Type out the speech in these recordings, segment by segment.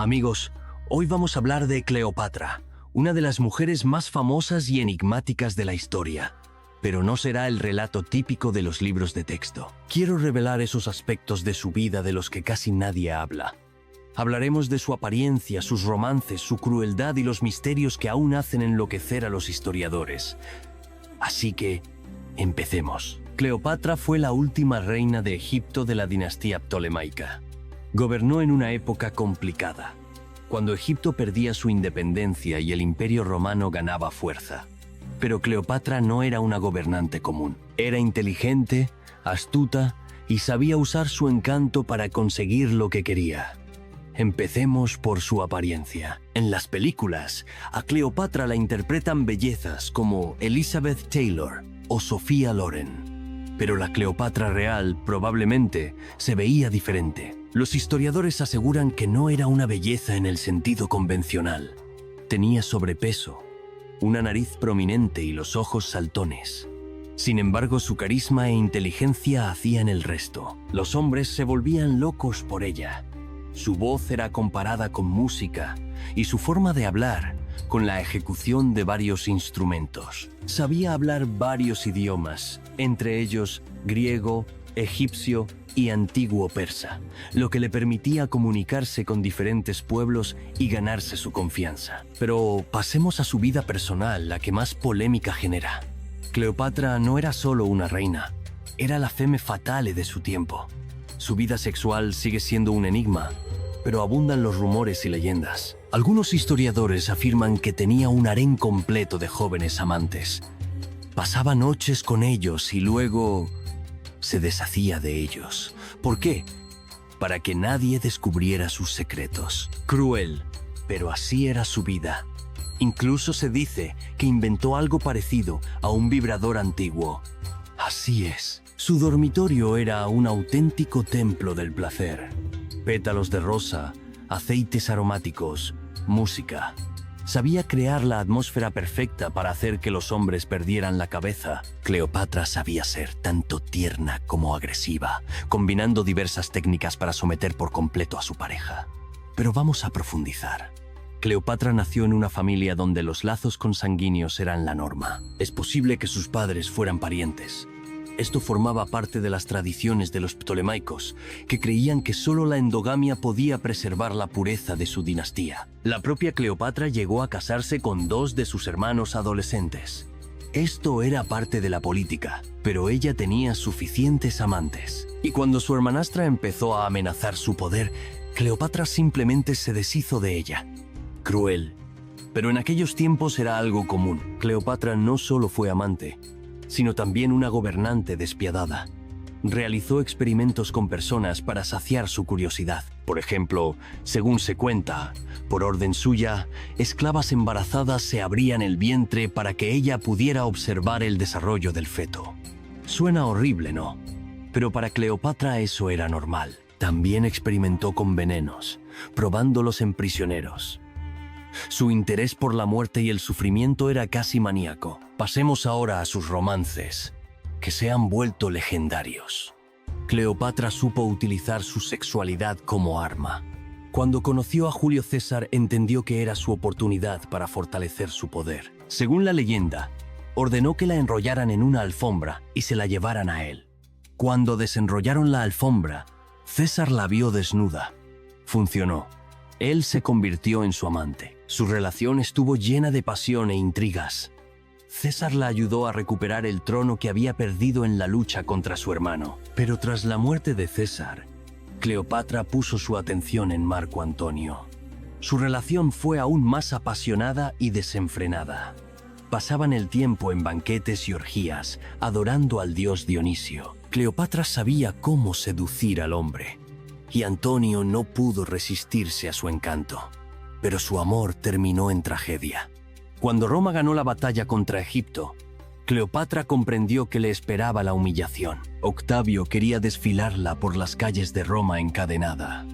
Amigos, hoy vamos a hablar de Cleopatra, una de las mujeres más famosas y enigmáticas de la historia. Pero no será el relato típico de los libros de texto. Quiero revelar esos aspectos de su vida de los que casi nadie habla. Hablaremos de su apariencia, sus romances, su crueldad y los misterios que aún hacen enloquecer a los historiadores. Así que, empecemos. Cleopatra fue la última reina de Egipto de la dinastía ptolemaica. Gobernó en una época complicada, cuando Egipto perdía su independencia y el Imperio Romano ganaba fuerza. Pero Cleopatra no era una gobernante común. Era inteligente, astuta y sabía usar su encanto para conseguir lo que quería. Empecemos por su apariencia. En las películas, a Cleopatra la interpretan bellezas como Elizabeth Taylor o Sophia Loren. Pero la Cleopatra real probablemente se veía diferente. Los historiadores aseguran que no era una belleza en el sentido convencional. Tenía sobrepeso, una nariz prominente y los ojos saltones. Sin embargo, su carisma e inteligencia hacían el resto. Los hombres se volvían locos por ella. Su voz era comparada con música y su forma de hablar con la ejecución de varios instrumentos. Sabía hablar varios idiomas, entre ellos griego, egipcio y antiguo persa, lo que le permitía comunicarse con diferentes pueblos y ganarse su confianza. Pero pasemos a su vida personal, la que más polémica genera. Cleopatra no era solo una reina, era la femme fatale de su tiempo. Su vida sexual sigue siendo un enigma, pero abundan los rumores y leyendas. Algunos historiadores afirman que tenía un harén completo de jóvenes amantes. Pasaba noches con ellos y luego se deshacía de ellos. ¿Por qué? Para que nadie descubriera sus secretos. Cruel, pero así era su vida. Incluso se dice que inventó algo parecido a un vibrador antiguo. Así es. Su dormitorio era un auténtico templo del placer. Pétalos de rosa, aceites aromáticos, música. Sabía crear la atmósfera perfecta para hacer que los hombres perdieran la cabeza. Cleopatra sabía ser tanto tierna como agresiva, combinando diversas técnicas para someter por completo a su pareja. Pero vamos a profundizar. Cleopatra nació en una familia donde los lazos consanguíneos eran la norma. Es posible que sus padres fueran parientes. Esto formaba parte de las tradiciones de los ptolemaicos, que creían que solo la endogamia podía preservar la pureza de su dinastía. La propia Cleopatra llegó a casarse con 2 de sus hermanos adolescentes. Esto era parte de la política, pero ella tenía suficientes amantes. Y cuando su hermanastra empezó a amenazar su poder, Cleopatra simplemente se deshizo de ella. Cruel, pero en aquellos tiempos era algo común. Cleopatra no solo fue amante, sino también una gobernante despiadada. Realizó experimentos con personas para saciar su curiosidad. Por ejemplo, según se cuenta, por orden suya, esclavas embarazadas se abrían el vientre para que ella pudiera observar el desarrollo del feto. Suena horrible, ¿no? Pero para Cleopatra eso era normal. También experimentó con venenos, probándolos en prisioneros. Su interés por la muerte y el sufrimiento era casi maníaco. Pasemos ahora a sus romances, que se han vuelto legendarios. Cleopatra supo utilizar su sexualidad como arma. Cuando conoció a Julio César, entendió que era su oportunidad para fortalecer su poder. Según la leyenda, ordenó que la enrollaran en una alfombra y se la llevaran a él. Cuando desenrollaron la alfombra, César la vio desnuda. Funcionó. Él se convirtió en su amante. Su relación estuvo llena de pasión e intrigas. César la ayudó a recuperar el trono que había perdido en la lucha contra su hermano. Pero tras la muerte de César, Cleopatra puso su atención en Marco Antonio. Su relación fue aún más apasionada y desenfrenada. Pasaban el tiempo en banquetes y orgías, adorando al dios Dionisio. Cleopatra sabía cómo seducir al hombre, y Antonio no pudo resistirse a su encanto. Pero su amor terminó en tragedia. Cuando Roma ganó la batalla contra Egipto, Cleopatra comprendió que le esperaba la humillación. Octavio quería desfilarla por las calles de Roma encadenada,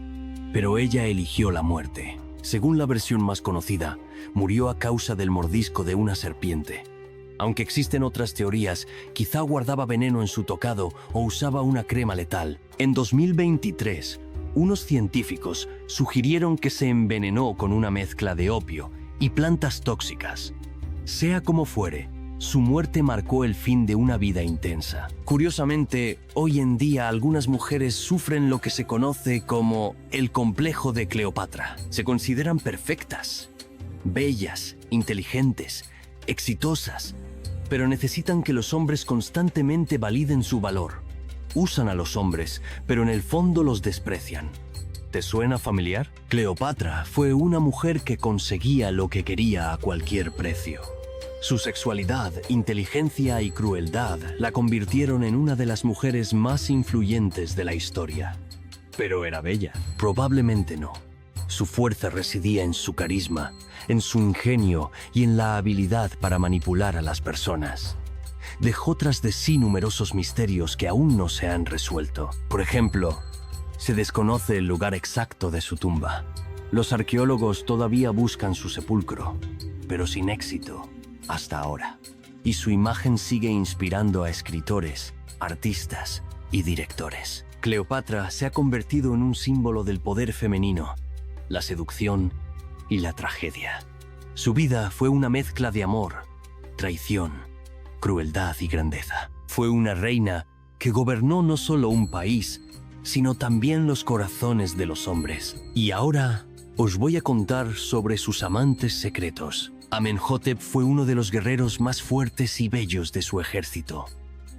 pero ella eligió la muerte. Según la versión más conocida, murió a causa del mordisco de una serpiente. Aunque existen otras teorías, quizá guardaba veneno en su tocado o usaba una crema letal. En 2023, Unos científicos sugirieron que se envenenó con una mezcla de opio y plantas tóxicas. Sea como fuere, su muerte marcó el fin de una vida intensa. Curiosamente, hoy en día algunas mujeres sufren lo que se conoce como el complejo de Cleopatra. Se consideran perfectas, bellas, inteligentes, exitosas, pero necesitan que los hombres constantemente validen su valor. Usan a los hombres, pero en el fondo los desprecian. ¿Te suena familiar? Cleopatra fue una mujer que conseguía lo que quería a cualquier precio. Su sexualidad, inteligencia y crueldad la convirtieron en una de las mujeres más influyentes de la historia. ¿Pero era bella? Probablemente no. Su fuerza residía en su carisma, en su ingenio y en la habilidad para manipular a las personas. Dejó tras de sí numerosos misterios que aún no se han resuelto. Por ejemplo, se desconoce el lugar exacto de su tumba. Los arqueólogos todavía buscan su sepulcro, pero sin éxito hasta ahora. Y su imagen sigue inspirando a escritores, artistas y directores. Cleopatra se ha convertido en un símbolo del poder femenino, la seducción y la tragedia. Su vida fue una mezcla de amor, traición, crueldad y grandeza. Fue una reina que gobernó no solo un país, sino también los corazones de los hombres. Y ahora os voy a contar sobre sus amantes secretos. Amenhotep fue uno de los guerreros más fuertes y bellos de su ejército.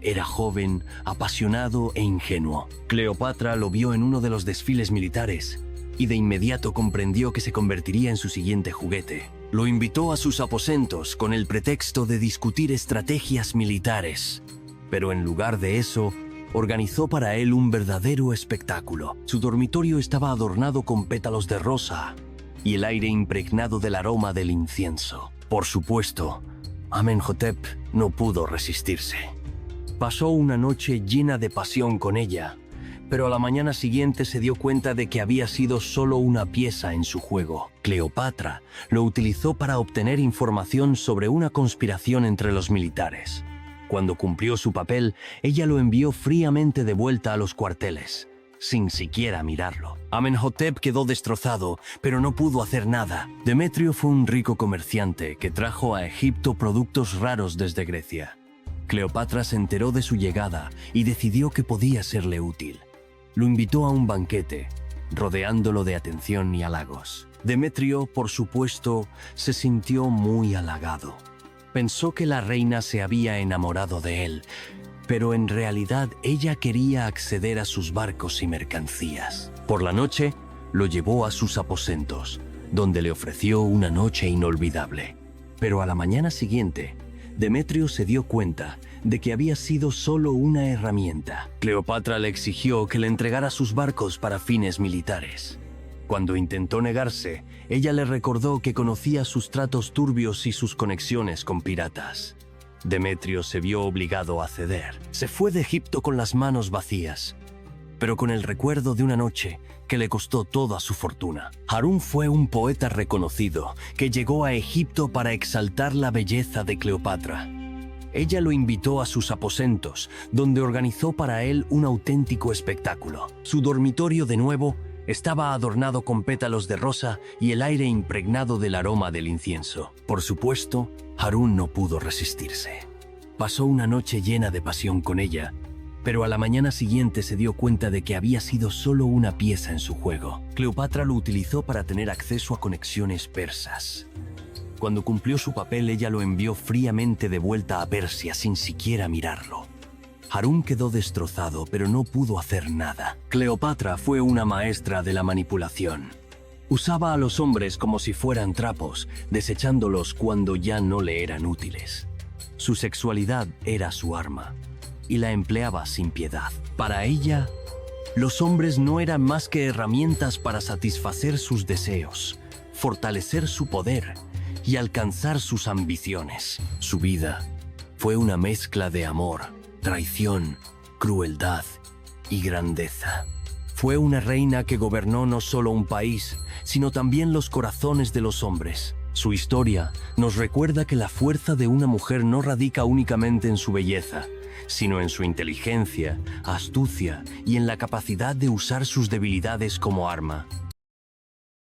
Era joven, apasionado e ingenuo. Cleopatra lo vio en uno de los desfiles militares y de inmediato comprendió que se convertiría en su siguiente juguete. Lo invitó a sus aposentos con el pretexto de discutir estrategias militares. Pero en lugar de eso, organizó para él un verdadero espectáculo. Su dormitorio estaba adornado con pétalos de rosa y el aire impregnado del aroma del incienso. Por supuesto, Amenhotep no pudo resistirse. Pasó una noche llena de pasión con ella, pero a la mañana siguiente se dio cuenta de que había sido solo una pieza en su juego. Cleopatra lo utilizó para obtener información sobre una conspiración entre los militares. Cuando cumplió su papel, ella lo envió fríamente de vuelta a los cuarteles, sin siquiera mirarlo. Amenhotep quedó destrozado, pero no pudo hacer nada. Demetrio fue un rico comerciante que trajo a Egipto productos raros desde Grecia. Cleopatra se enteró de su llegada y decidió que podía serle útil. Lo invitó a un banquete, rodeándolo de atención y halagos. Demetrio, por supuesto, se sintió muy halagado. Pensó que la reina se había enamorado de él, pero en realidad ella quería acceder a sus barcos y mercancías. Por la noche, lo llevó a sus aposentos, donde le ofreció una noche inolvidable. Pero a la mañana siguiente, Demetrio se dio cuenta de que había sido solo una herramienta. Cleopatra le exigió que le entregara sus barcos para fines militares. Cuando intentó negarse, ella le recordó que conocía sus tratos turbios y sus conexiones con piratas. Demetrio se vio obligado a ceder. Se fue de Egipto con las manos vacías, pero con el recuerdo de una noche que le costó toda su fortuna. Harún fue un poeta reconocido que llegó a Egipto para exaltar la belleza de Cleopatra. Ella lo invitó a sus aposentos, donde organizó para él un auténtico espectáculo. Su dormitorio, de nuevo, estaba adornado con pétalos de rosa y el aire impregnado del aroma del incienso. Por supuesto, Harún no pudo resistirse. Pasó una noche llena de pasión con ella, pero a la mañana siguiente se dio cuenta de que había sido solo una pieza en su juego. Cleopatra lo utilizó para tener acceso a conexiones persas. Cuando cumplió su papel, ella lo envió fríamente de vuelta a Persia sin siquiera mirarlo. Harún quedó destrozado, pero no pudo hacer nada. Cleopatra fue una maestra de la manipulación. Usaba a los hombres como si fueran trapos, desechándolos cuando ya no le eran útiles. Su sexualidad era su arma, y la empleaba sin piedad. Para ella, los hombres no eran más que herramientas para satisfacer sus deseos, fortalecer su poder y alcanzar sus ambiciones. Su vida fue una mezcla de amor, traición, crueldad y grandeza. Fue una reina que gobernó no solo un país, sino también los corazones de los hombres. Su historia nos recuerda que la fuerza de una mujer no radica únicamente en su belleza, sino en su inteligencia, astucia y en la capacidad de usar sus debilidades como arma.